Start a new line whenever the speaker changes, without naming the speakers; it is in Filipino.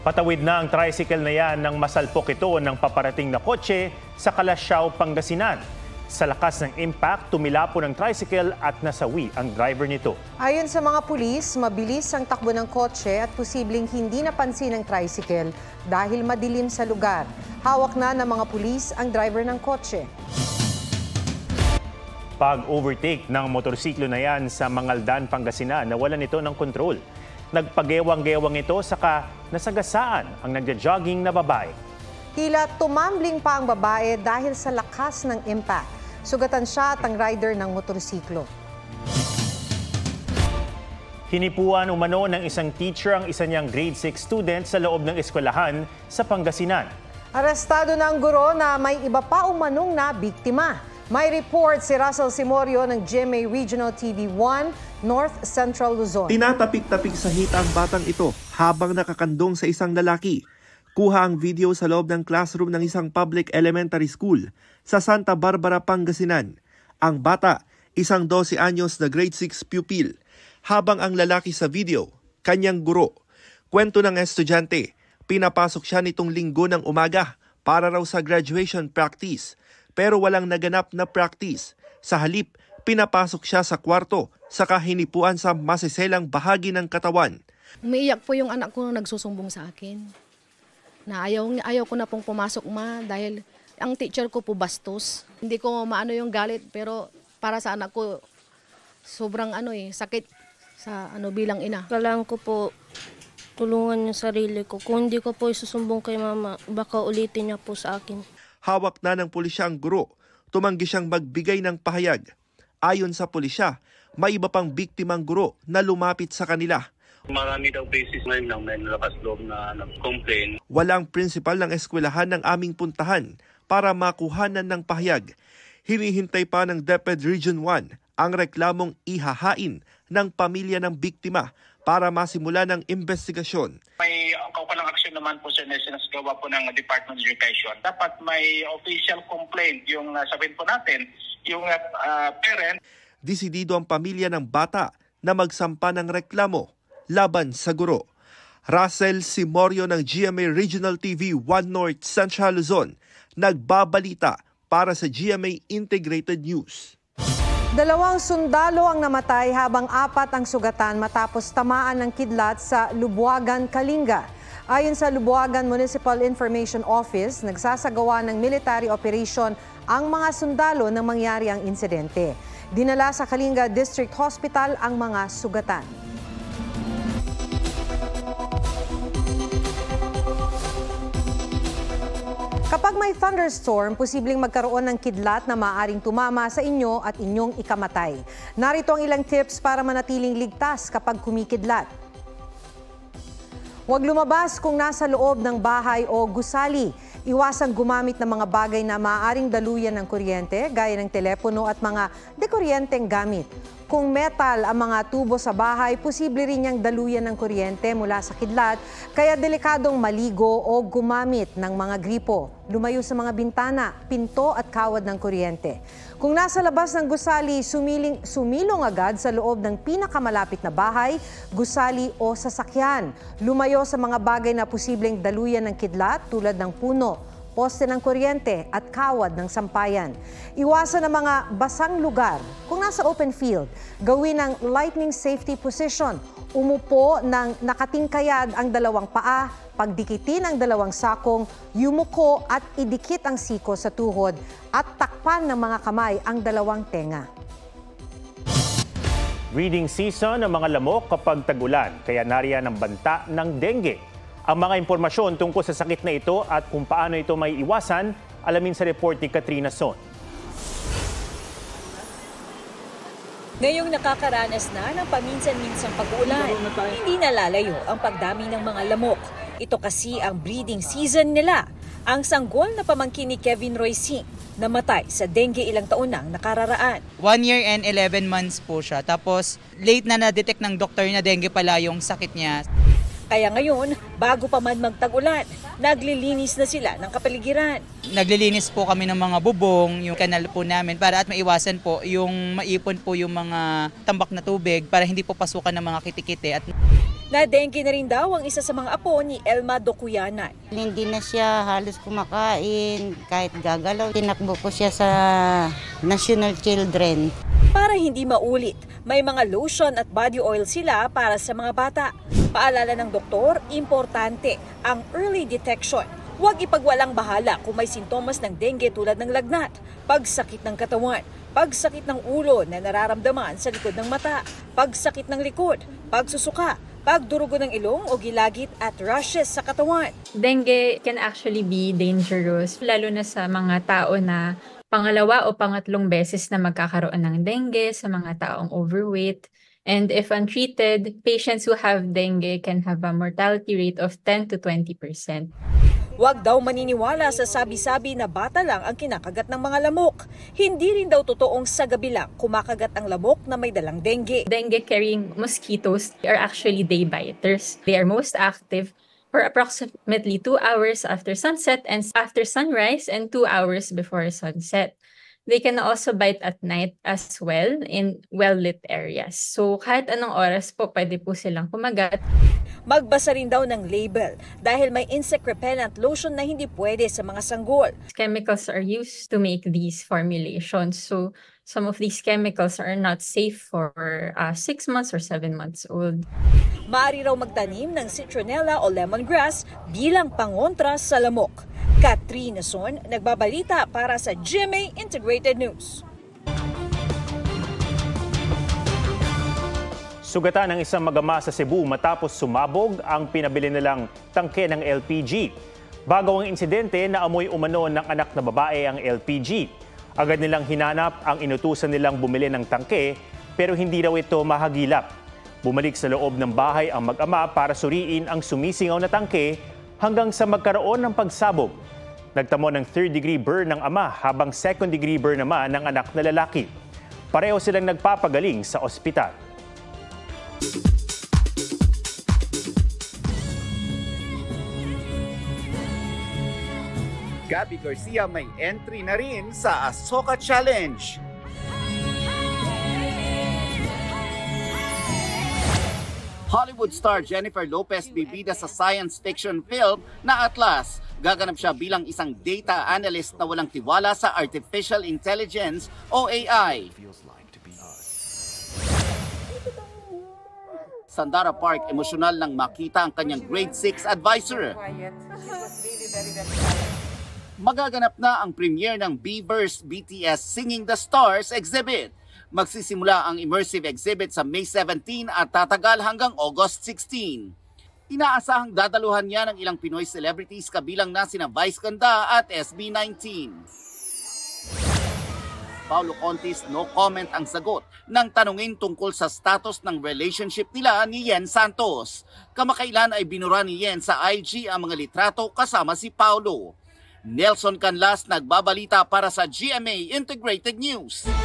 Patawid na ang tricycle na yan nang masalpok ito ng paparating na kotse sa Calasiao, Pangasinan. Sa lakas ng impact, tumilapon ang tricycle at nasawi ang driver nito.
Ayon sa mga pulis, mabilis ang takbo ng kotse at posibleng hindi napansin ng tricycle dahil madilim sa lugar. Hawak na ng mga pulis ang driver ng kotse.
Pag-overtake ng motorsiklo na yan sa Mangaldan, Pangasinan, nawalan ito ng kontrol. Nagpagewang-gewang ito saka nasagasaan ang nagja-jogging na babae.
Tila tumambling pa ang babae dahil sa lakas ng impact. Sugatan siya at ang rider ng motorsiklo.
Hinipuan umano ng isang teacher ang isa niyang grade 6 student sa loob ng eskwelahan sa Pangasinan.
Arestado na ang guro na may iba pa umanong na biktima. May report si Russell Simorio ng GMA Regional TV 1, North Central Luzon.
Tinatapik-tapik sa hita ang batang ito habang nakakandong sa isang lalaki. Kuha ang video sa loob ng classroom ng isang public elementary school sa Santa Barbara, Pangasinan. Ang bata, isang 12 anyos na grade 6 pupil, habang ang lalaki sa video, kanyang guro. Kwento ng estudyante, pinapasok siya nitong linggo ng umaga para raw sa graduation practice. Pero walang naganap na practice. Sa halip, pinapasok siya sa kwarto, saka hinipuan sa masiselang bahagi ng katawan.
Umiiyak po yung anak ko nung nagsusumbong sa akin. Na ayaw ko na pong pumasok dahil ang teacher ko po bastos. Hindi ko maano yung galit pero para sa anak ko sobrang sakit sa bilang ina.
Kailangan ko po tulungan yung sarili ko. Kung hindi ko po isusumbong kay mama, baka ulitin niya po sa akin.
Hawak na ng pulisya ang guro. Tumanggi siyang magbigay ng pahayag. Ayon sa pulisya, may iba pang biktimang guro na lumapit sa kanila.
Marami daw basis ngayon lang may nalakas loob na nag-complain.
Walang prinsipal ng eskwelahan ng aming puntahan para makuhanan ng pahayag. Hinihintay pa ng DepEd Region 1 ang reklamong ihahain ng pamilya ng biktima para masimula ng investigasyon.
May kaukulang aksyon naman po sa sinasagawa po ng Department of Education. Dapat may official complaint yung sabihin po natin, yung parent.
Desidido ang pamilya ng bata na magsampa ng reklamo laban sa guro. Russell Simorio ng GMA Regional TV 1 North Central Luzon, nagbabalita para sa GMA Integrated News.
2 sundalo ang namatay habang 4 ang sugatan matapos tamaan ng kidlat sa Lubuagan, Kalinga. Ayon sa Lubuagan Municipal Information Office, nagsasagawa ng military operation ang mga sundalo nang mangyari ang insidente. Dinala sa Kalinga District Hospital ang mga sugatan. Kapag may thunderstorm, posibleng magkaroon ng kidlat na maaaring tumama sa inyo at inyong ikamatay. Narito ang ilang tips para manatiling ligtas kapag kumikidlat. Huwag lumabas kung nasa loob ng bahay o gusali. Iwasang gumamit ng mga bagay na maaaring daluyan ng kuryente, gaya ng telepono at mga dekuryenteng gamit. Kung metal ang mga tubo sa bahay, posible rin niyang daluyan ng kuryente mula sa kidlat, kaya delikadong maligo o gumamit ng mga gripo. Lumayo sa mga bintana, pinto at kawad ng kuryente. Kung nasa labas ng gusali, sumilong agad sa loob ng pinakamalapit na bahay, gusali o sasakyan. Lumayo sa mga bagay na posibleng daluyan ng kidlat tulad ng puno, poste ng kuryente at kawad ng sampayan. Iwasan ang mga basang lugar. Kung nasa open field, gawin ang lightning safety position. Umupo ng nakatingkayad ang 2 paa, pagdikitin ang 2 sakong, yumuko at idikit ang siko sa tuhod at takpan ng mga kamay ang 2 tenga.
Breeding season ng mga lamok kapag tag-ulan, kaya nariyan ang banta ng dengue. Ang mga impormasyon tungkol sa sakit na ito at kung paano ito may iwasan, alamin sa report ni Katrina Son.
Ngayong nakakaranas na ng paminsan-minsang pag-uulan, hindi nalalayo ang pagdami ng mga lamok. Ito kasi ang breeding season nila. Ang sanggol na pamangkin ni Kevin Roy Singh, namatay sa dengue ilang taon nang nakararaan.
1 year and 11 months po siya. Tapos late na na-detect ng doktor na dengue pala yung sakit niya.
Kaya ngayon, bago pa man magtag-ulan, naglilinis na sila ng kapaligiran.
Naglilinis po kami ng mga bubong, yung kanal po namin para at maiwasan po yung maipon po yung mga tambak na tubig para hindi po pasukan ng mga kitikite. At
Na-dengue na rin daw ang isa sa mga apo ni Elma Docuyanan.
Hindi na siya halos kumakain, kahit gagalaw. Tinakbo ko siya sa National Children.
Para hindi maulit, may mga lotion at body oil sila para sa mga bata. Paalala ng doktor, importante ang early detection. Huwag ipagwalang bahala kung may sintomas ng dengue tulad ng lagnat, pagsakit ng katawan, pagsakit ng ulo na nararamdaman sa likod ng mata, pagsakit ng likod, pagsusuka, pagdurugo ng ilong o gilagid at rashes sa katawan.
Dengue can actually be dangerous, lalo na sa mga tao na pangalawa o pangatlong beses na magkakaroon ng dengue, sa mga taong overweight. And if untreated, patients who have dengue can have a mortality rate of 10 to 20%.
Huwag daw maniniwala sa sabi-sabi na bata lang ang kinakagat ng mga lamok. Hindi rin daw totoong sa gabi lang kumakagat ang lamok na may dalang dengue.
Dengue-carrying mosquitoes are actually day biters. They are most active for approximately 2 hours after sunset and after sunrise and 2 hours before sunset. They can also bite at night as well in well-lit areas. So kahit anong oras po, pwede po silang kumagat.
Magbasa rin daw ng label dahil may insect repellent lotion na hindi pwede sa mga sanggol.
Chemicals are used to make these formulations. So some of these chemicals are not safe for 6 months or 7 months old.
Maaari raw magtanim ng citronella o lemongrass bilang pangontra sa lamok. Katrina Son, nagbabalita para sa GMA Integrated News.
Sugatan ng isang magama sa Cebu matapos sumabog ang pinabili nilang tangke ng LPG. Bago ang insidente, naamoy umano ng anak na babae ang LPG. Agad nilang hinanap ang inutusan nilang bumili ng tangke pero hindi raw ito mahagilap. Bumalik sa loob ng bahay ang mag-ama para suriin ang sumisingaw na tangke hanggang sa magkaroon ng pagsabog. Nagtamo ng 3rd-degree burn ng ama habang 2nd-degree burn naman ng anak na lalaki. Pareho silang nagpapagaling sa ospital.
Gabby Garcia may entry na rin sa Asoka Challenge. Hollywood star Jennifer Lopez bibida sa science fiction film na Atlas. Gaganap siya bilang isang data analyst na walang tiwala sa artificial intelligence o AI. Sandara Park, emosyonal nang makita ang kanyang grade 6 advisor. Magaganap na ang premiere ng Bverse BTS Singing the Stars exhibit. Magsisimula ang immersive exhibit sa May 17 at tatagal hanggang August 16. Inaasahang dadaluhan niya ng ilang Pinoy celebrities kabilang na sina Vice Ganda at SB19. Paulo Contis, no comment ang sagot ng tanungin tungkol sa status ng relationship nila ni Yen Santos. Kamakailan ay binura ni Yen sa IG ang mga litrato kasama si Paulo. Nelson Canlas nagbabalita para sa GMA Integrated News.